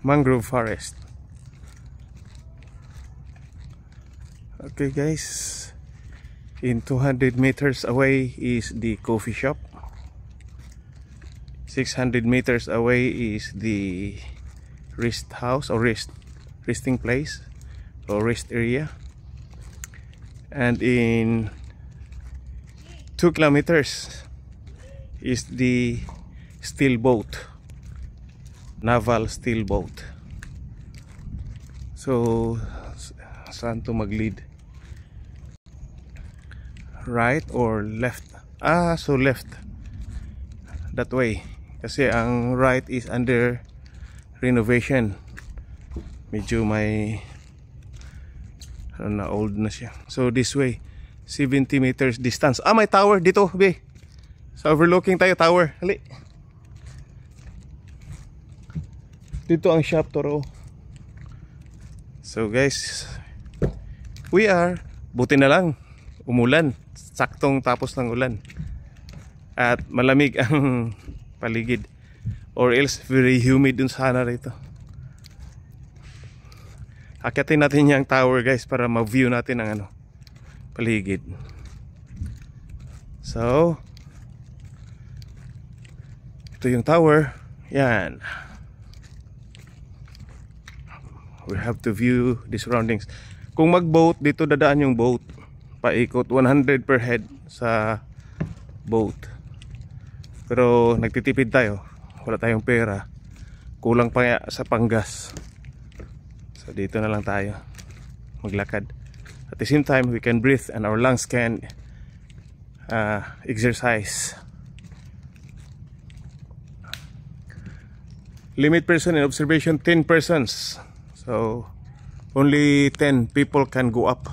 mangrove forest. Okay guys, in 200 meters away is the coffee shop. 600 meters away is the rest house or resting place or rest area. And in 2 kilometers is the steel boat, naval steel boat. So saan to mag-lead? Right or left? So left, that way, kasi ang right is under renovation. Medyo may na old na siya. So this way, 70 meters distance. May tower dito, be. Sa overlooking tayo, tower. Hali. Dito ang shop to row. So guys, buti na lang umulan. Saktong tapos ng ulan. At malamig ang paligid. Or else very humid dun sana rito. Akyatin natin yung tower guys para ma-view natin ang paligid. So ito yung tower. Yan. We have to view the surroundings. Kung mag-boat, dito dadaan yung boat. Paikot 100 per head sa boat. Pero nagtitipid tayo. Wala tayong pera. Kulang pa sa panggas. So dito na lang tayo maglakad. At the same time, we can breathe and our lungs can exercise. Limit person in observation 10 persons. So only 10 people can go up.